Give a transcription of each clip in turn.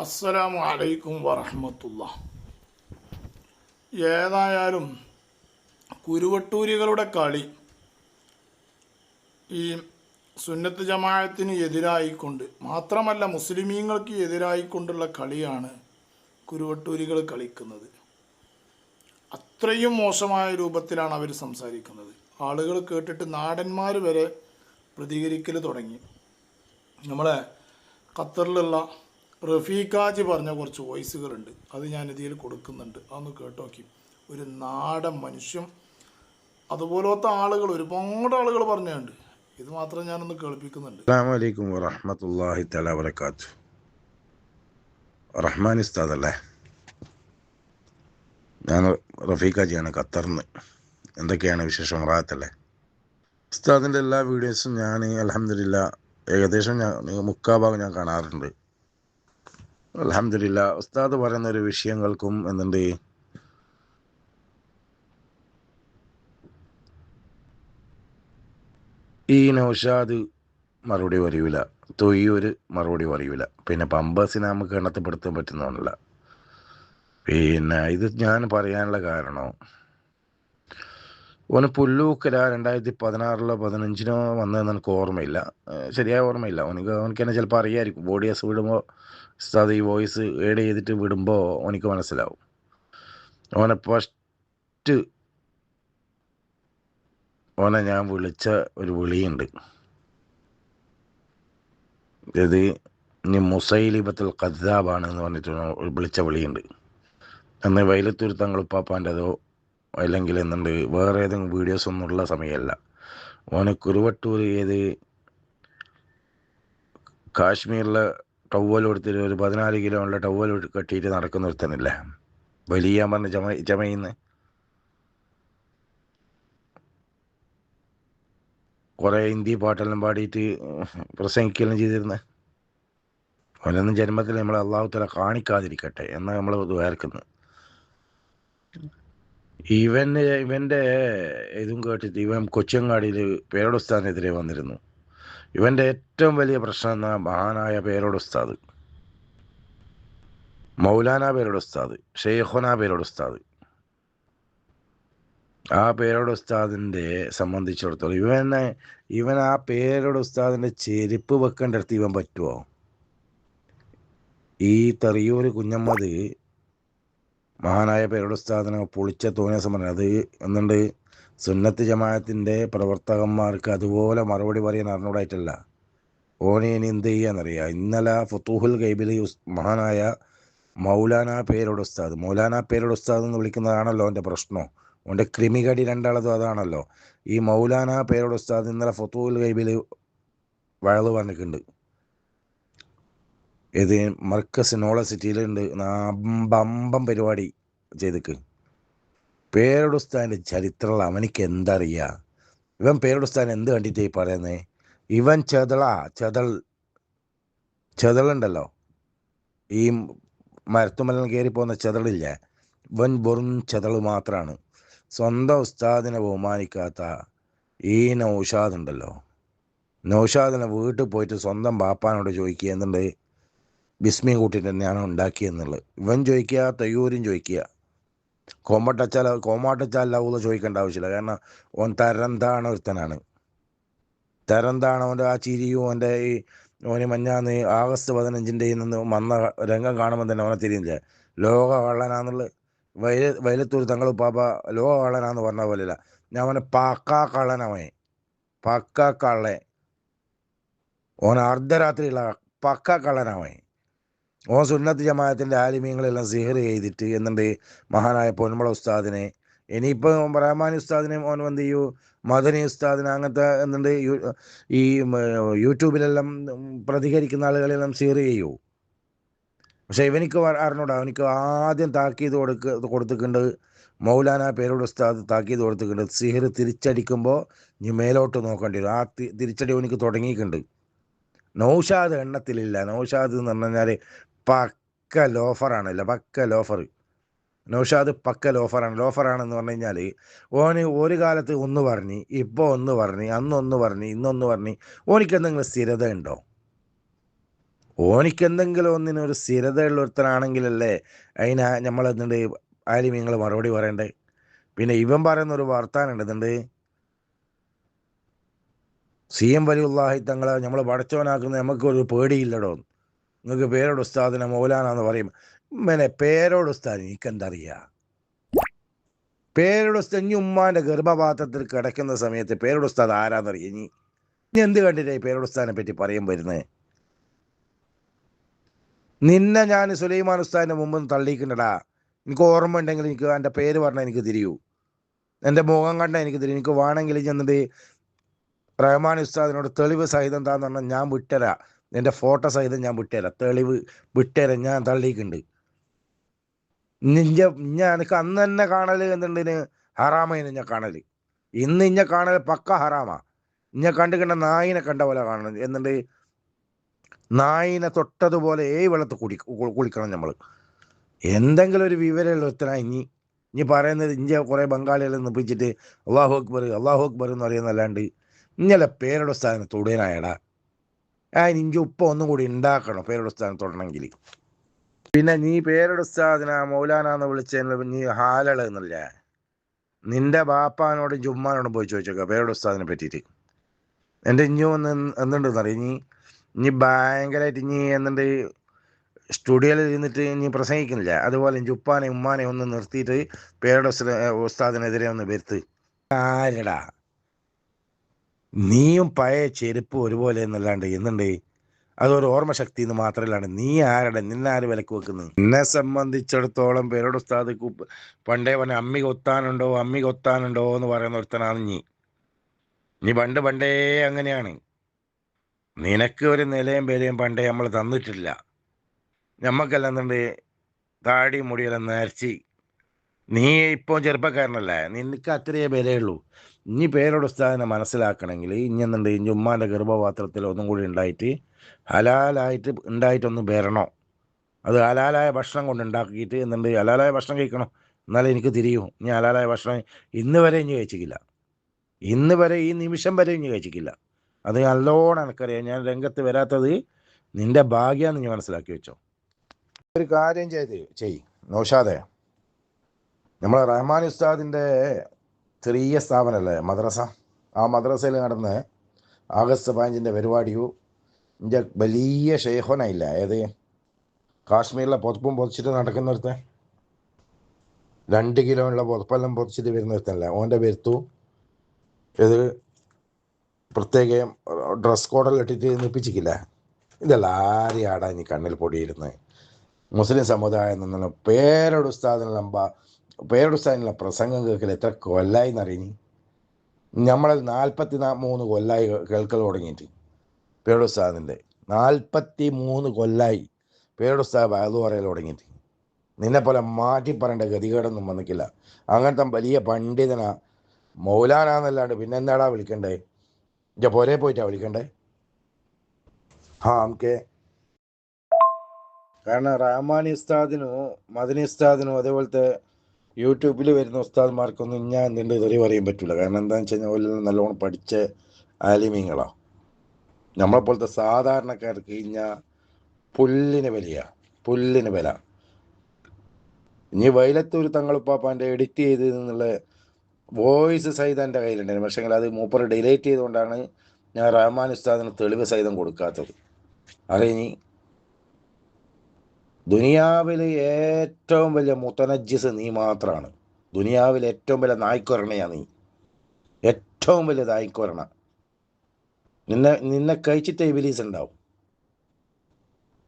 അസ്സലാമു അലൈക്കും വറഹ്മത്തുള്ള. ഏതായാലും കുരുവട്ടൂരികളുടെ കളി ഈ സുന്നത്ത് ജമാഅത്തിന് എതിരായിക്കൊണ്ട് മാത്രമല്ല മുസ്ലിമീങ്ങൾക്ക് എതിരായിക്കൊണ്ടുള്ള കളിയാണ് കുരുവട്ടൂരികൾ കളിക്കുന്നത്. അത്രയും മോശമായ രൂപത്തിലാണ് അവർ സംസാരിക്കുന്നത്. ആളുകൾ കേട്ടിട്ട് നാടന്മാർ വരെ പ്രതികരിക്കൽ തുടങ്ങി. നമ്മളെ ഖത്തറിലുള്ള റഫീഖാജി പറഞ്ഞ കുറച്ച് വോയിസുകളുണ്ട്, അത് ഞാൻ ഇതിൽ കൊടുക്കുന്നുണ്ട്, അതൊന്ന് കേട്ടോക്കി. ഒരു നാടൻ മനുഷ്യൻ അതുപോലത്തെ ആളുകൾ ഒരുപാട് ആളുകൾ പറഞ്ഞുണ്ട്. ഇത് മാത്രം ഞാനൊന്ന് കേൾപ്പിക്കുന്നുണ്ട്. അസ്സലാമു അലൈക്കും വറഹ്മത്തുള്ളാഹി തആല വബറകാതുഹു. റഹ്മാൻ ഉസ്താദ് അല്ലേ? ഞാൻ റഫീഖാജിയാണ്, ഖത്തറിന്ന്. എന്തൊക്കെയാണ് വിശേഷം? റാഹത്തല്ലേ? ഉസ്താദിൻ്റെ എല്ലാ വീഡിയോസും ഞാൻ അൽഹംദുലില്ലാ ഏകദേശം മുക്കാഭാഗം ഞാൻ കാണാറുണ്ട്. അൽഹംദുലില്ലാ ഉസ്താദ് പറയുന്ന ഒരു വിഷയങ്ങൾക്കും എന്നുണ്ട് ഈ നൗഷാദ് മറുപടി പറയൂല, തൊയ്യൂര് മറുപടി പറയൂല, പിന്നെ പമ്പേഴ്സിനെ നമുക്ക് എണ്ണത്തിൽപ്പെടുത്താൻ പറ്റുന്നതല്ല. പിന്നെ ഇത് ഞാൻ പറയാനുള്ള കാരണം, ഓന് പുല്ലൂക്കര 2016 15 വന്നതെന്ന് എനിക്ക് ഓർമ്മയില്ല, ശരിയായ ഓർമ്മയില്ല. ഓനിക്ക് തന്നെ ചിലപ്പോൾ അറിയായിരിക്കും. ബോഡിയസ് വിടുമ്പോൾ ഉസ്താദ് ഈ വോയിസ് ഏഡ് ചെയ്തിട്ട് വിടുമ്പോൾ ഓനിക്ക് മനസ്സിലാവും. ഓനെ ഫസ്റ്റ് ഓനെ ഞാൻ വിളിച്ച ഒരു വിളിയുണ്ട്. ഇത് ഇനി മുസൈലിബത്തുൽ ഖദ്ദാബാണെന്ന് പറഞ്ഞിട്ട് വിളിച്ച വിളിയുണ്ട്. അന്ന് വൈലത്തൂർ തങ്ങളുപ്പാപ്പാൻ്റെതോ അല്ലെങ്കിൽ എന്നുണ്ട് വേറെ ഏതെങ്കിലും വീഡിയോസ് ഒന്നും ഉള്ള സമയമല്ല. ഓന് കുരുവട്ടൂർ ഏത് കാശ്മീരിലെ ടവൽ കൊടുത്തിട്ട് ഒരു 14 കിലോ ഉള്ള ടവൽ കെട്ടിയിട്ട് നടക്കുന്ന ഒരുത്തനില്ലേ, വലിയ പറഞ്ഞ ചമയിന്ന് കുറേ ഹിന്ദി പാട്ടെല്ലാം പാടിയിട്ട് പ്രസംഗിക്കെല്ലാം ചെയ്തിരുന്നത്. അവനൊന്നും ജന്മത്തിൽ നമ്മൾ അള്ളാഹു തആല കാണിക്കാതിരിക്കട്ടെ എന്ന് നമ്മൾ വേർക്കുന്നത്. ഇവൻ്റെ ഇതും കേട്ടിട്ട് ഇവൻ കൊച്ചങ്ങാടിയിൽ പേരോട് ഉസ്താദിനെതിരെ വന്നിരുന്നു. ഇവൻ്റെ ഏറ്റവും വലിയ പ്രശ്നം എന്നാ മഹാനായ പേരോട് ഉസ്താദ്, മൗലാന പേരോട് ഉസ്താദ്, ഷെയ്ഖുന പേരോട് ഉസ്താദ്, ആ പേരോട് ഉസ്താദിൻ്റെ സംബന്ധിച്ചിടത്തോളം ഇവൻ ആ പേരോട് ഉസ്താദിൻ്റെ ചെരുപ്പ് വെക്കേണ്ട അടുത്ത് ഇവൻ പറ്റുമോ? ഈ തെറിയൂര് കുഞ്ഞമ്മദ് മഹാനായ പേരോട് ഉസ്താദിനെ പൊളിച്ച തോന്നിയ പറഞ്ഞു. അത് എന്നുണ്ട് സുന്നത്ത് ജമാഅത്തിൻ്റെ പ്രവർത്തകന്മാർക്ക് അതുപോലെ മറുപടി പറയാൻ അറിഞ്ഞൂടായിട്ടല്ല. ഓനെ ഇനി എന്ത് ചെയ്യാന്നറിയാം. ഇന്നലെ ഫുതൂഹുൽ ഗൈബിൽ മഹാനായ മൗലാന പേരോട് ഉസ്താദ് എന്ന് വിളിക്കുന്നതാണല്ലോ അവൻ്റെ പ്രശ്നം. അവൻ്റെ ക്രിമികടി രണ്ടാളതും അതാണല്ലോ. ഈ മൗലാന പേരോട് ഉസ്താദ് ഇന്നലെ ഫുതൂഹുൽ ഗൈബിൽ വഴല് പറഞ്ഞിട്ടുണ്ട്. ഇത് മർക്കസ് നോള സിറ്റിയിലുണ്ട്, ബമ്പം പരിപാടി ചെയ്തിക്ക്. പേരോട് ഉസ്താദിൻ്റെ ചരിത്രമുള്ള അവനിക്ക് എന്തറിയാ? ഇവൻ പേരോട് ഉസ്താദിനെ എന്ത് കണ്ടിട്ടേ പറയുന്നേ? ഇവൻ ചെതളുണ്ടല്ലോ, ഈ മരത്തുമലെല്ലാം കയറി പോകുന്ന ചെതളില്ലേ, ഇവൻ വെറും ചെതള് മാത്രമാണ്. സ്വന്തം ഉസ്താദിനെ ബഹുമാനിക്കാത്ത ഈ നൗഷാദ് ഉണ്ടല്ലോ, നൗഷാദിനെ വീട്ടിൽ പോയിട്ട് സ്വന്തം ബാപ്പാനോട് ചോദിക്കുക എന്നുണ്ട് ബിസ്മി കൂട്ടിട്ട് തന്നെയാണ് ഉണ്ടാക്കിയെന്നുള്ളത്. ഇവൻ ചോദിക്കുക, തയ്യൂരും ചോദിക്കുക, കോമാട്ടച്ചാലാവൂല ചോദിക്കേണ്ട ആവശ്യമില്ല. കാരണം ഓൻ തരംതാണ് ഒരുത്തനാണ്. തരംതാണ് അവൻ്റെ ആ ചിരിയും അവൻ്റെ ഈ ഓന് മഞ്ഞാന്ന് ആഗസ്റ്റ് 15 നിന്ന് വന്ന രംഗം കാണുമ്പോൾ തന്നെ അവനെ തിരിയില്ല. ലോക കള്ളനാന്നുള്ളത് വൈലത്തൂർ തങ്ങൾ പാപ്പ ലോക കള്ളനാന്ന് പറഞ്ഞ പോലെയല്ല. ഞാൻ അവനെ പക്കാ കള്ളനവൻ, പക്കാ കള്ളൻ. ഓൻ അർദ്ധരാത്രിയുള്ള പക്കാ കള്ളനവൻ. ഓൻ സുന്നത്ത് ജമാഅത്തിൻ്റെ ആലിമീങ്ങളെല്ലാം സിഹർ ചെയ്തിട്ട് എന്നുണ്ട് മഹാനായ പൊന്മുള ഉസ്താദിനെ, ഇനിയിപ്പോൾ റഹ്മാനി ഉസ്താദിനെ ഓൻ എന്ത് ചെയ്യൂ, മദനി ഉസ്താദിനെ, അങ്ങനത്തെ എന്നുണ്ട് ഈ യൂട്യൂബിലെല്ലാം പ്രതികരിക്കുന്ന ആളുകളെല്ലാം സിഹർ ചെയ്യൂ. പക്ഷെ ഇവനിക്ക് അറിഞ്ഞൂടാ. അവനിക്ക് ആദ്യം താക്കീത് കൊടുത്തിട്ടുണ്ട് മൗലാന പേരോട് ഉസ്താദ് താക്കീത് കൊടുത്തിട്ടുണ്ട്. സിഹർ തിരിച്ചടിക്കുമ്പോൾ ഇനി മേലോട്ട് നോക്കേണ്ടി വരും. ആ തിരിച്ചടി അവനിക്ക് തുടങ്ങിയിട്ടുണ്ട്. നൗഷാദ് എണ്ണത്തിലില്ല. നൗഷാദ് എന്ന് പറഞ്ഞു കഴിഞ്ഞാൽ പക്ക ലോഫറാണല്ലോ, പക്ക ലോഫർ. നൗഷാദ് പക്ക ലോഫറാണെന്ന് പറഞ്ഞു കഴിഞ്ഞാൽ ഓന് ഒരു കാലത്ത് ഒന്ന് പറഞ്ഞ്, ഇപ്പോൾ ഒന്ന് പറഞ്ഞ്, അന്നൊന്ന് പറഞ്ഞ്, ഇന്നൊന്ന് പറഞ്ഞ്, ഓനിക്ക് എന്തെങ്കിലും സ്ഥിരത ഉണ്ടോ? ഓനിക്ക് എന്തെങ്കിലും ഒന്നിനൊരു സ്ഥിരതയുള്ള ഒരുത്തനാണെങ്കിലല്ലേ അതിന് നമ്മൾ എന്തുണ്ട് ആലിമീങ്ങൾ മറുപടി പറയണ്ടേ. പിന്നെ ഇവൻ പറയുന്ന ഒരു വർത്താനം ഉണ്ട്, CM വലിയുള്ളാഹി തങ്ങളെ നമ്മൾ പടച്ചവനാക്കുന്ന നമുക്കൊരു പേടിയില്ലടോ, നിങ്ങൾക്ക് പേരോട് ഉസ്താദിനെ മൗലാനാന്ന് പറയും. ഇങ്ങനെ പേരോട് ഉസ്താദ് എനിക്കെന്തറിയാ, പേരോട് ഉസ്താദ് ഇനി ഉമ്മാന്റെ ഗർഭപാത്രത്തിൽ കിടക്കുന്ന സമയത്ത് പേരോട് ഉസ്താദ് ആരാന്നറിയാം. ഇനി എന്ത് കണ്ടിട്ടായി പേരോട് ഉസ്താദിനെ പറ്റി പറയാൻ വരുന്നത്? നിന്നെ ഞാൻ സുലൈമാൻ ഉസ്താദിന്റെ മുമ്പ് തള്ളിക്കണ്ടടാ. എനിക്ക് ഓർമ്മ ഉണ്ടെങ്കിൽ എനിക്ക് എൻ്റെ പേര് പറഞ്ഞാൽ എനിക്ക് തിരിയൂ, എൻ്റെ മുഖം കണ്ടാൽ എനിക്ക് തിരിയും. എനിക്ക് വേണമെങ്കിൽ ചെന്നിട്ട് റഹ്മാൻ ഉസ്താദിനോട് തെളിവ് സഹിതം താന്ന് പറഞ്ഞാൽ ഞാൻ വിട്ടുതരാം, എൻ്റെ ഫോട്ടോ സഹിതം ഞാൻ വിട്ടുതരാം, തെളിവ് വിട്ടുതരാം. ഞാൻ തള്ളിയിട്ടുണ്ട്. ഞാൻ എനിക്ക് അന്ന് തന്നെ കാണല് എന്തുണ്ടിന് ഹറാമേന് ഞാൻ കാണല്. ഇന്ന് ഇഞ്ഞ കാണല് പക്ക ഹറാമാ. ഇഞ്ഞ കണ്ടുകണ്ട നായിനെ കണ്ട പോലെ കാണണം. എന്നിട്ട് നായിനെ തൊട്ടതുപോലെ വെള്ളത്ത് കുളിക്കണം നമ്മൾ. എന്തെങ്കിലും ഒരു വിവരമുള്ള ഒരുത്തനാ ഇനി പറയുന്നത്. ഇഞ്ച കുറെ ബംഗാളികളെ നിപ്പിച്ചിട്ട് അള്ളാഹു അക്ബർ എന്ന് പറയുന്നല്ലാണ്ട് ഇന്നലെ പേരുടെ സ്ഥാനം തൊടുനായടാ. ഇഞ്ചി ഉപ്പ ഒന്നും കൂടി ഉണ്ടാക്കണം പേരുടെ സ്ഥാനം തൊടണമെങ്കിൽ. പിന്നെ നീ പേരുടെ സ്ഥാന മൗലാനാന്ന് വിളിച്ചതിന് നീ ഹാലള എന്നല്ല, നിന്റെ ബാപ്പാനോടും ജുമ്മാനോടും പോയി ചോദിച്ചോക്ക പേരുടെ ഉസ്താദിനെ പറ്റിയിട്ട്. എൻ്റെ ഇഞ്ഞു ഒന്ന് എന്തുണ്ടെന്ന് അറിയാം. ഇനി ഭയങ്കരമായിട്ട് എന്തുണ്ട് സ്റ്റുഡിയോയിൽ ഇരുന്നിട്ട് പ്രസംഗിക്കുന്നില്ല, അതുപോലെ ഉപ്പാനെ ഉമ്മാനെ ഒന്ന് നിർത്തിയിട്ട് പേരുടെ ഉസ്താദിനെതിരെ ഒന്ന് വരുത്ത്. ആരടാ നീയും പഴയ ചെരുപ്പ് ഒരുപോലെ എന്നല്ലാണ്ട് എന്നുണ്ട് അതൊരു ഓർമ്മ ശക്തി എന്ന് മാത്രമല്ലാണ്ട് നീ ആരുടെ, നിന്നാര് വിലക്ക് വെക്കുന്നത്? എന്നെ സംബന്ധിച്ചിടത്തോളം പേരോട് ഉസ്താദ് പണ്ടേ പറഞ്ഞ അമ്മി കൊത്താനുണ്ടോ എന്ന് പറയുന്ന ഒരുത്തനാണ് നീ പണ്ടേ അങ്ങനെയാണ്. നിനക്ക് ഒരു നിലയും പേരെയും പണ്ടേ നമ്മൾ തന്നിട്ടില്ല. നമ്മക്കെല്ലാം എന്തുണ്ട് താടി മുടിയെല്ലാം നേർച്ചി. നീ ഇപ്പോൾ ചെറുപ്പക്കാരനല്ലേ, നിനക്ക് അത്രയേ വിലയുള്ളൂ. ഇനി പേരോട് ഉസ്താദിനെ മനസ്സിലാക്കണമെങ്കിൽ ഇനി എന്തുണ്ട് ഇനി ഉമ്മാൻ്റെ ഗർഭപാത്രത്തിൽ ഒന്നും കൂടി ഉണ്ടായിട്ട് ഉണ്ടായിട്ടൊന്ന് വരണോ. അത് ഹലാലായ ഭക്ഷണം കൊണ്ട് ഉണ്ടാക്കിയിട്ട് എന്തുണ്ട് ഹലാലായ ഭക്ഷണം കഴിക്കണം, എന്നാലേ എനിക്ക് തിരിയൂ. ഇനി ഹലാലായ ഭക്ഷണം ഇന്ന് വരെ ഇനി കഴിച്ചിട്ടില്ല, ഇന്ന് വരെ ഈ നിമിഷം വരെ ഇനി കഴിച്ചിട്ടില്ല. അത് നല്ലോണം എനിക്കറിയാം. ഞാൻ രംഗത്ത് വരാത്തത് നിന്റെ ഭാഗ്യാന്ന് നീ മനസ്സിലാക്കി വെച്ചോ. ഒരു കാര്യം ചെയ് നൗഷാദെ, നമ്മളെ റഹ്മാൻ ഉസ്താദിൻ്റെ ചെറിയ സ്ഥാപനമല്ലേ മദ്രസ, ആ മദ്രസയിൽ നടന്ന ആഗസ്റ്റ് 15 പരിപാടിയും എൻ്റെ വലിയ ഷെയ്ഖോനായില്ല, ഏത് കാശ്മീരിലെ പുതപ്പും പൊതിച്ചിട്ട് നടക്കുന്നൊരുത്തൻ, 2 കിലോ ഉള്ള പുതപ്പെല്ലാം പൊതിച്ചിട്ട് വരുന്നൊരുത്തല്ല ഓൻ്റെ വരുത്തു. ഇത് പ്രത്യേകം ഡ്രസ് കോഡെല്ലാം ഇട്ടിട്ട് നിപ്പിച്ചിക്കില്ല. ഇതെല്ലാം ആരെയാടാ ഇനി കണ്ണിൽ പൊടിയിരുന്നത്? മുസ്ലിം സമുദായം എന്നുള്ള പേരോട് ഉസ്താദിനുള്ള പ്രസംഗം കേൾക്കൽ എത്ര കൊല്ലായി എന്നറിയിനി. നമ്മളത് 43 കൊല്ലായി കേൾക്കൽ തുടങ്ങിയിട്ട് പേരോട് ഉസ്താദിൻ്റെ 43 കൊല്ലായി പേരോട് ഉസ്താദ് വയലു പറയൽ തുടങ്ങിയിട്ട്. നിന്നെപ്പോലെ മാറ്റി പറയേണ്ട ഗതികേടൊന്നും വന്നിക്കില്ല. അങ്ങനത്തെ വലിയ പണ്ഡിതനാ മൗലാനാന്നല്ലാണ്ട് പിന്നെന്താടാ വിളിക്കണ്ടേ? എൻ്റെ പുരേ പോയിട്ടാ വിളിക്കണ്ടേ? നമുക്ക് കാരണം റഹ്മാനി ഉസ്താദിനോ മദനി ഉസ്താദിനോ അതേപോലത്തെ യൂട്യൂബിൽ വരുന്ന ഉസ്താദ്മാർക്കൊന്നും ഞാൻ എന്തുണ്ട് തെറി പറയാൻ പറ്റില്ല. കാരണം എന്താണെന്ന് വെച്ച് കഴിഞ്ഞാൽ ഓലെല്ലാം നല്ലോണം പഠിച്ച ആലിമീങ്ങളാണ്. നമ്മളെപ്പോലത്തെ സാധാരണക്കാർക്ക് കഴിഞ്ഞാൽ പുല്ലിന് വില. ഇനി വൈലത്തൂർ തങ്ങളുപ്പാപ്പാൻ്റെ എഡിറ്റ് ചെയ്ത് എന്നുള്ള വോയിസ് സഹിതം എൻ്റെ കയ്യിലുണ്ടായിരുന്നു. പക്ഷേ അത് മൂപ്പർ ഡിലീറ്റ് ചെയ്തുകൊണ്ടാണ് ഞാൻ റഹ്മാൻ ഉസ്താദിന് തെളിവ് സഹിതം കൊടുക്കാത്തത്. അറിയിനി ദുനിയാവിൽ ഏറ്റവും വലിയ മുത്തനജ്ജിസ് നീ മാത്രമാണ്. ദുനിയാവിൽ ഏറ്റവും വലിയ നായ്ക്കൊരണയാണ് നീ, ഏറ്റവും വലിയ നായ്ക്കൊരണ. നിന്നെ കഴിച്ചിട്ട് ഇബിലീസ് ഉണ്ടാവും.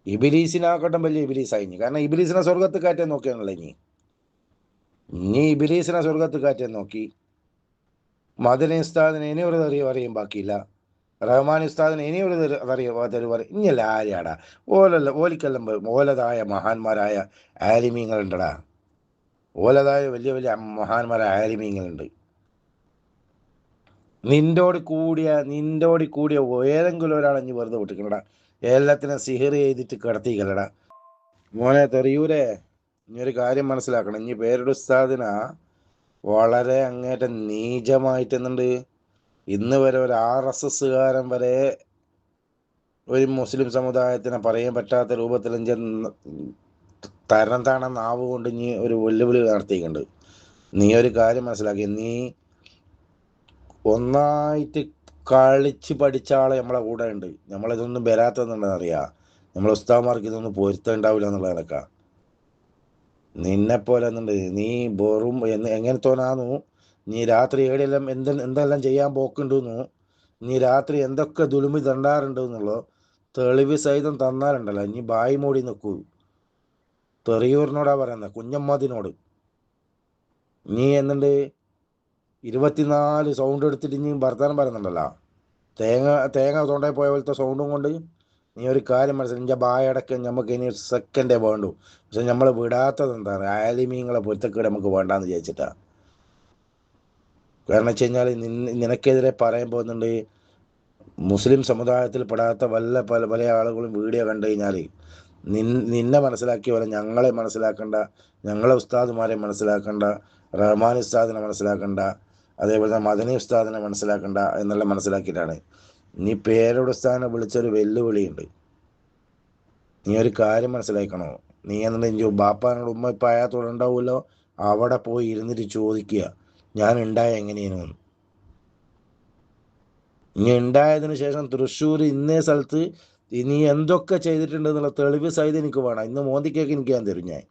ഇബിലീസിനാക്കട്ടെ വലിയ ഇബിലീസായി. കാരണം ഇബിലീസിനെ സ്വർഗത്ത് കയറ്റാൻ നോക്കിയാണല്ലോ ഇനി ഇബിലീസിനെ സ്വർഗത്ത് കയറ്റാൻ നോക്കി. മദനി ഉസ്താദിന് ഇനി ഒരു തെറി പറയും ബാക്കിയില്ല, റഹ്മാൻ ഉസ്താദിന് ഇനി ഒരു തെറി പറയും. ഇനിയല്ല ആരെയാടാ ഓലിക്കെല്ലാം ഓലതായ മഹാന്മാരായ ആലിമീങ്ങളുണ്ടടാ. ഓലതായ വലിയ വലിയ മഹാന്മാരായ ആലിമീങ്ങളുണ്ട്. നിന്നോട് കൂടിയ ഏതെങ്കിലും ഒരാളഞ്ഞ് വെറുതെ വിട്ടിക്കണടാ. എല്ലാത്തിനും സിഹിർ ചെയ്തിട്ട് കിടത്തിക്കല്ലടാ മോനെ തെറിയൂരേ. ഇനിയൊരു കാര്യം മനസ്സിലാക്കണം, ഇനി പേരുടെ ഉസ്താദിന വളരെ അങ്ങേറ്റം നീചമായിട്ട് ഇന്ന് വരെ ഒരു RSSകാരൻ വരെ ഒരു മുസ്ലിം സമുദായത്തിനെ പറയാൻ പറ്റാത്ത രൂപത്തിൽ തരം താണ നാവ് കൊണ്ട് നീ ഒരു വെല്ലുവിളി നടത്തിയിട്ടുണ്ട്. നീ ഒരു കാര്യം മനസ്സിലാക്കി, നീ ഒന്നായിട്ട് കളിച്ച് പഠിച്ച ആളെ നമ്മളെ കൂടെ ഉണ്ട്. നമ്മളിതൊന്നും വരാത്തതെന്നുണ്ടെന്ന് അറിയാം. നമ്മളെ ഉസ്താദ്മാർക്ക് ഇതൊന്നും പൊരുത്തമുണ്ടാവില്ല എന്നുള്ള കണക്കാ. നിന്നെപ്പോലെ എന്നുണ്ട് നീ വെറും എങ്ങനത്തോനാന്നു. നീ രാത്രി ഏടെല്ലാം എന്തെല്ലാം ചെയ്യാൻ പോക്കുണ്ടെന്നു, നീ രാത്രി എന്തൊക്കെ ദുലുമി തണ്ടാറുണ്ട് എന്നുള്ളോ തെളിവ് സഹിതം തന്നാലുണ്ടല്ലോ നീ ബായി മൂടി നിൽക്കൂ. തെറിയൂരിനോടാ പറയുന്നത്, കുഞ്ഞമ്മദിനോട്. നീ എന്നുണ്ട് 24 സൗണ്ട് എടുത്തിട്ട് നീ വർത്താനം പറയുന്നുണ്ടല്ലോ, തേങ്ങ തൊണ്ടയിൽ പോയ പോലത്തെ സൗണ്ടും കൊണ്ട്. നീ ഒരു കാര്യം മനസ്സിലായി, എൻ്റെ ബായടക്കം നമുക്ക് ഇനി സെക്കൻഡേ വേണ്ടു. പക്ഷെ നമ്മൾ വിടാത്തത് എന്താണ്, ആലിമീങ്ങളെ പൊരുത്തക്കേട് നമുക്ക് വേണ്ടാന്ന് വിചാരിച്ചിട്ടാ. കാരണം വെച്ച് കഴിഞ്ഞാൽ നിനക്കെതിരെ പറയാൻ പോകുന്നുണ്ട് മുസ്ലിം സമുദായത്തിൽ പെടാത്ത പല ആളുകളും വീഡിയോ കണ്ടു കഴിഞ്ഞാൽ നിന്നെ മനസ്സിലാക്കിയ പോലെ ഞങ്ങളെ മനസ്സിലാക്കണ്ട, ഞങ്ങളെ ഉസ്താദുമാരെ മനസ്സിലാക്കണ്ട, റഹ്മാൻ ഉസ്താദിനെ മനസ്സിലാക്കണ്ട, അതേപോലെ തന്നെ മദനി ഉസ്താദിനെ മനസ്സിലാക്കണ്ട എന്നെല്ലാം മനസ്സിലാക്കിയിട്ടാണ്. നീ പേരുടെ ഉസ്താദിനെ വിളിച്ചൊരു വെല്ലുവിളിയുണ്ട്. നീ ഒരു കാര്യം മനസ്സിലാക്കണോ, നീ എന്നുണ്ടെങ്കിൽ ബാപ്പാനോട് ഉമ്മ ഇപ്പം അയാത്തോടെ ഉണ്ടാവുമല്ലോ, അവിടെ പോയി ഇരുന്നിട്ട് ചോദിക്കുക ഞാൻ ഉണ്ടായ എങ്ങനെയാണ്. ഇനി ഉണ്ടായതിനു ശേഷം തൃശ്ശൂർ ഇന്നേ സ്ഥലത്ത് നീ എന്തൊക്കെ ചെയ്തിട്ടുണ്ടെന്നുള്ള തെളിവ് സഹിതം എനിക്ക് വേണം. ഇന്ന് മോദിക്കേക്ക് എനിക്ക് ഞാൻ തരും. ഞാൻ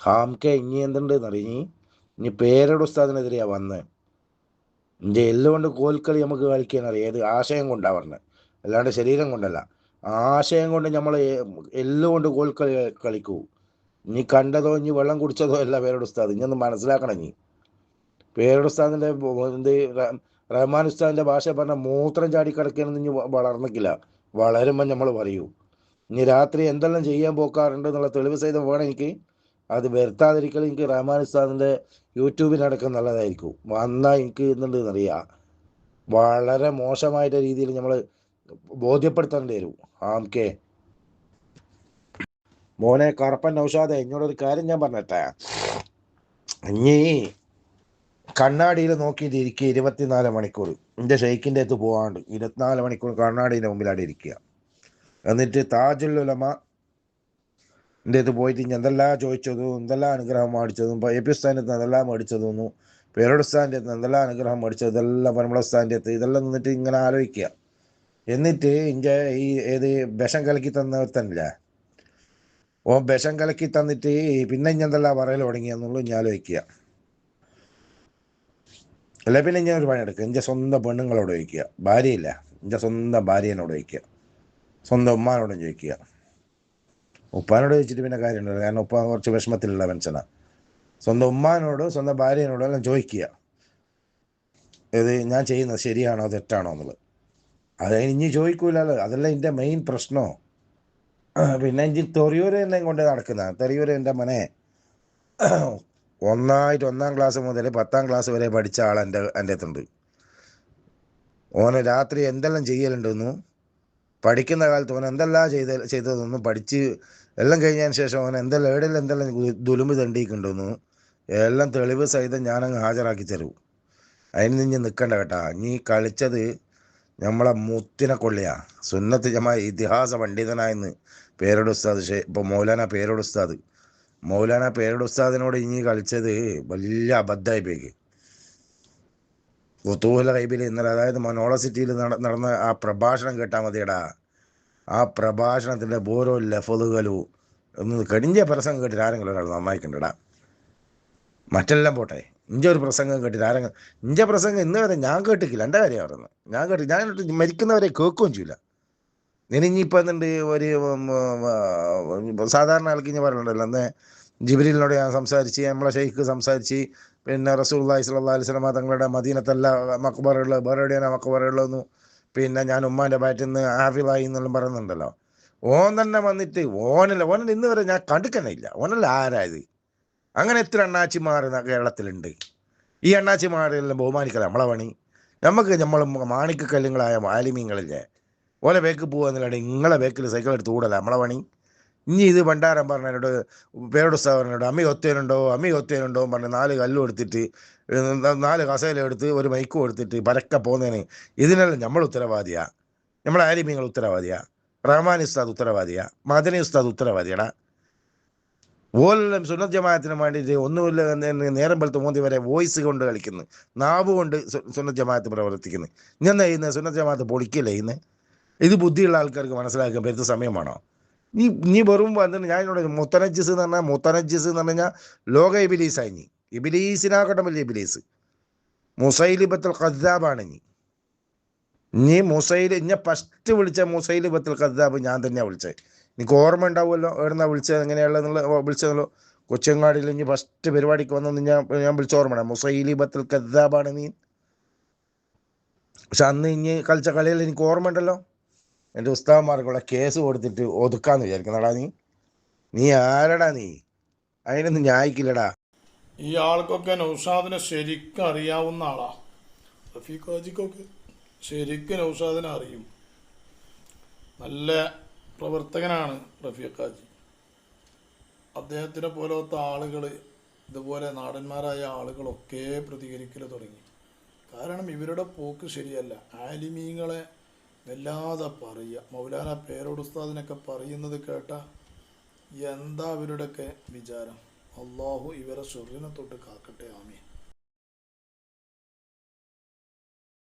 ഹാംകെ ഇനി എന്തുണ്ടെന്നറിയ, ഇനി പേരുടെ ഉസ്താദിനെതിരെയാ വന്നത്. എൻ്റെ എല്ലാം കൊണ്ട് കോൽക്കളി നമുക്ക് കളിക്കാനറിയാം. ഏത് ആശയം കൊണ്ടാണ് പറഞ്ഞത്, അല്ലാണ്ട് ശരീരം കൊണ്ടല്ല. ആശയം കൊണ്ട് നമ്മൾ എല്ലാം കൊണ്ട് കോൽക്കളി കളിക്കൂ. നീ കണ്ടതോ ഇനി വെള്ളം കുടിച്ചതോ അല്ല പേരുടെ ഉസ്താദ്. ഇനി ഒന്ന് മനസ്സിലാക്കണം. നീ പേരുടെ ഉസ്താദിൻ്റെ എന്ത് റഹ്മാൻ ഉസ്താദിൻ്റെ ഭാഷ പറഞ്ഞ മൂത്രം ചാടി കിടക്കുകയാണെന്ന് ഇനി വളർന്നിക്കില്ല. വളരുമ്പോൾ നമ്മൾ പറയൂ. ഇനി രാത്രി എന്തെല്ലാം ചെയ്യാൻ പോക്കാറുണ്ട് എന്നുള്ള തെളിവ് സഹിതം വേണം എനിക്ക്. അത് വരുത്താതിരിക്കൽ എനിക്ക് റഹ്മാൻ ഉസ്താദിൻ്റെ യൂട്യൂബിനടക്കം നല്ലതായിരിക്കും. വന്നാൽ എനിക്ക് എന്നുണ്ടെന്നറിയാം, വളരെ മോശമായിട്ട് രീതിയിൽ നമ്മൾ ബോധ്യപ്പെടുത്തേണ്ടി വരും. ആംകെ മോനെ കറപ്പൻ നൗഷാദെ, എന്നോടൊരു കാര്യം ഞാൻ പറഞ്ഞിട്ടെ. ഇനി കണ്ണാടിയിൽ നോക്കിയിട്ട് ഇരിക്കുക 24 മണിക്കൂർ. എൻ്റെ ഷെയ്ക്കിൻ്റെ അടുത്ത് പോകാണ്ട് 24 മണിക്കൂർ കണ്ണാടിൻ്റെ മുമ്പിലാടെ ഇരിക്കുക. എന്നിട്ട് താജുൽ ഉലമ എൻ്റെ അടുത്ത് പോയിട്ട് ഇനി എന്തെല്ലാം ചോദിച്ചതും എന്തെല്ലാം അനുഗ്രഹം മേടിച്ചതും എപി ഉസ്താദിൻ്റെ അടുത്ത് എന്തെല്ലാം മേടിച്ചതെന്നു, പേരോട് ഉസ്താദിൻ്റെ അടുത്ത് എന്തെല്ലാം അനുഗ്രഹം മേടിച്ചത്, ഇതെല്ലാം പരമള ഉസ്താദിൻ്റെ അടുത്ത് ഇതെല്ലാം നിന്നിട്ട് ഇങ്ങനെ ആലോചിക്കുക. എന്നിട്ട് ഇൻ്റെ ഈ ഏത് വിഷം കലക്കി തന്നവർത്തന്നില്ല, ഓ വിഷം കലക്കി തന്നിട്ട് പിന്നെ ഇനി എന്തെല്ലാം പറയൽ തുടങ്ങിയെന്നുള്ളൂ ഞാൻ ആലോചിക്കുക. അല്ല പിന്നെ ഞാൻ ഒരു പണിയെടുക്കുക, എൻ്റെ സ്വന്തം പെണ്ണുങ്ങളോട് ചോദിക്കുക. ഭാര്യയില്ല, എൻ്റെ സ്വന്തം ഭാര്യനോട് ചോദിക്കുക, സ്വന്തം ഉമ്മാനോടും ചോദിക്കുക. ഉപ്പാനോട് ചോദിച്ചിട്ട് പിന്നെ കാര്യമുണ്ടല്ലോ, കാരണം ഉപ്പ കുറച്ച് വിഷമത്തിലുള്ള മനുഷ്യനാണ്. സ്വന്തം ഉമ്മാനോടും സ്വന്തം ഭാര്യനോടും എല്ലാം ചോദിക്കുക, ഇത് ഞാൻ ചെയ്യുന്നത് ശരിയാണോ തെറ്റാണോ എന്നുള്ളത്. അത് ഇനി ചോദിക്കൂലല്ലോ, അതല്ല എൻ്റെ മെയിൻ പ്രശ്നമോ. പിന്നെ എനിക്ക് തെറിയൂര് എന്നെ കൊണ്ട് നടക്കുന്ന തെറിയൂര് എൻ്റെ മനെ ഒന്നായിട്ട് 1-ാം ക്ലാസ് മുതൽ 10-ാം ക്ലാസ് വരെ പഠിച്ച ആൾ എൻ്റെ അടുത്തുണ്ട്. ഓന് രാത്രി എന്തെല്ലാം ചെയ്യലുണ്ടെന്നു, പഠിക്കുന്ന കാലത്ത് ഓൻ എന്തെല്ലാം ചെയ്തതൊന്നും പഠിച്ച് എല്ലാം കഴിഞ്ഞതിന് ശേഷം ഓൻ എന്തെല്ലാം ദുലുമ്പ് തണ്ടിക്കുണ്ടെന്നു എല്ലാം തെളിവ് സഹിതം ഞാനങ്ങ് ഹാജരാക്കി തരൂ. അതിന് നീ നിൽക്കണ്ട കേട്ടാ. നീ കളിച്ചത് നമ്മളെ മുത്തിനെ കൊള്ളിയാ. സുന്നത്ത് ജമാ ഇതിഹാസ പണ്ഡിതനായെന്ന് പേരോട് ഉസ്താദ് ഇപ്പോൾ മൗലാന പേരോട് ഉസ്താദിനോട് ഇനി കളിച്ചത് വലിയ അബദ്ധമായി പോയി. കുത്തൂഹല കൈബിൽ ഇന്നലെ, അതായത് മോണോളസിറ്റിയിൽ നടന്ന ആ പ്രഭാഷണം കേട്ടാൽ മതിയടാ. ആ പ്രഭാഷണത്തിൻ്റെ ഓരോ ലഫലുകളും ഒന്ന് കടിഞ്ഞ പ്രസംഗം കേട്ടിട്ട് ആരെങ്കിലും ഒരാൾ നന്നായിക്കണ്ടടാ. മറ്റെല്ലാം പോട്ടെ, ഇഞ്ച ഒരു പ്രസംഗം കേട്ടിട്ട് ആരെങ്കിലും, ഇഞ്ച പ്രസംഗം ഇന്ന് വരെ ഞാൻ കേട്ടിട്ടില്ല. എൻ്റെ കാര്യം പറയുന്നത് ഞാൻ മരിക്കുന്നവരെ കേൾക്കുകയും ചെയ്യില്ല. ഇനിയിപ്പോൾ എന്തുണ്ട്, ഒരു സാധാരണ ആൾക്ക് ഇനി പറയുന്നുണ്ടല്ലോ, അന്ന് ജിബ്രീലിനോട് ഞാൻ സംസാരിച്ച്, നമ്മളെ ഷെയ്ഖ് സംസാരിച്ച്, പിന്നെ റസൂലുള്ളാഹി സ്വല്ലല്ലാഹു അലൈഹി വസല്ലം തങ്ങളുടെ മദീനത്തല്ല മക്ബറുള്ളത്, വേറെ എവിടെയാണ് മക്ബറുള്ളതെന്നു, പിന്നെ ഞാൻ ഉമ്മാൻ്റെ ബാറ്റിൽ നിന്ന് ഹാഫിളായി എന്നെല്ലാം പറയുന്നുണ്ടല്ലോ. ഓൻ തന്നെ വന്നിട്ട് ഓനല്ല ഇന്ന് വരെ ഞാൻ കണ്ടിക്കന്നെ ഇല്ല. ഓനല്ല ആരായത്? അങ്ങനെ എത്ര അണ്ണാച്ചിമാർ കേരളത്തിലുണ്ട്. ഈ അണ്ണാച്ചിമാരെല്ലാം ബഹുമാനിക്കല നമ്മളെ പണി. നമ്മൾ മാണിക്കക്കല്ലുങ്ങളായ ആലിമീങ്ങളില്ലേ, ഓലെ ബേക്ക് പോകുന്നില്ലാണ്ട് നിങ്ങളെ ബേക്കിൽ സൈക്കിൾ എടുത്ത് കൂടല നമ്മളെ പണി. ഇനി ഇത് ഭണ്ഡാരം പറഞ്ഞതിനോട് പേരോട് ഉസ്താദിനോട് അമ്മി ഒത്തേനുണ്ടോ പറഞ്ഞ് 4 കല്ലും എടുത്തിട്ട് 4 കസേല എടുത്ത് ഒരു മൈക്കും എടുത്തിട്ട് പരക്കെ പോകുന്നതിന് ഇതിനെല്ലാം നമ്മൾ ഉത്തരവാദിയാ. നമ്മളെ ആലിമീങ്ങൾ ഉത്തരവാദിയാ, റഹ്മാൻ ഉസ്താദ് ഉത്തരവാദിയാ, മദനി ഉസ്താദ് ഉത്തരവാദിയാടാ. ഓലെല്ലാം സുന്നത്ത് ജമാഅത്തിന് വേണ്ടിയിട്ട് ഒന്നുമില്ല നേരം വെളുത്ത് മോന്തി വരെ വോയിസ് കൊണ്ട് കളിക്കുന്നു, നാവ് കൊണ്ട് സുന്നത്ത് ജമാഅത്ത് പ്രവർത്തിക്കുന്നു. ഞാൻ ചെയ്യുന്നത് സുന്നത്ത് ജമാഅത്ത് പൊളിക്കല്ലേ ഇന്ന്. ഇത് ബുദ്ധിയുള്ള ആൾക്കാർക്ക് മനസ്സിലാക്കാൻ പറ്റുന്ന സമയമാണോ? നീ വെറും വന്നിട്ട് ഞാൻ എന്നോട് മുത്തനജിസ് എന്ന് പറഞ്ഞാൽ, മുത്തനജിസ് എന്ന് പറഞ്ഞു കഴിഞ്ഞാൽ ലോക ഇബിലീസായി. നീ ഇബിലീസിനാകട്ടെ വലിയ ഇബിലീസ്, മുസൈലിബത്തുൽ ഖദ്ദാബാണ്. നീ ഇന്നെ ഫസ്റ്റ് വിളിച്ച മുസൈലിബത്തുൽ ഖദ്ദാബ് ഞാൻ തന്നെയാണ് വിളിച്ചത്. എനിക്ക് ഓർമ്മ ഉണ്ടാവുമല്ലോ എവിടുന്നാ വിളിച്ചത്, എങ്ങനെയുള്ളതെന്നുള്ള വിളിച്ചതല്ലോ. കൊച്ചങ്ങാടിയിൽ ഇനി ഫസ്റ്റ് പരിപാടിക്ക് വന്നെന്ന് ഞാൻ വിളിച്ച ഓർമ്മ. മുസൈലിബത്തുൽ ഖദ്ദാബാണ് നീ. പക്ഷെ അന്ന് ഇനി കളിച്ച കളിയിൽ എനിക്ക് ഓർമ്മ ഉണ്ടല്ലോ. എൻ്റെ ഉസ്താദന്മാർക്കുള്ള കേസ് കൊടുത്തിട്ട് ഒതുക്കാന്ന് വിചാരിക്കുന്നടാ നീ. നീ ആരടാ നീ? അതിനൊന്നും ന്യായിക്കില്ലടാ. ഈ ആൾക്കൊക്കെ നൗഷാദിനെ ശരിക്കും അറിയാവുന്ന ആളാ. റഫീഖ് ഹാജിക്കൊക്കെ ശരിക്കും നൗഷാദിനെ അറിയും. നല്ല പ്രവർത്തകനാണ് റഫീഖ് ഹാജി. അദ്ദേഹത്തിനെ പോലത്തെ ആളുകൾ, ഇതുപോലെ നാടന്മാരായ ആളുകളൊക്കെ പ്രതികരിക്കൽ തുടങ്ങി. കാരണം ഇവരുടെ പോക്ക് ശരിയല്ല. ആലിമീങ്ങളെ വല്ലാതെ പറയുക, മൗലാന പേരോട് ഉസ്താദിനൊക്കെ പറയുന്നത് കേട്ട എന്താ അവരുടെയൊക്കെ വിചാരം? അള്ളാഹു ഇവരെ ഷർറിനെ തൊട്ട് കാക്കട്ടെ. ആമീൻ.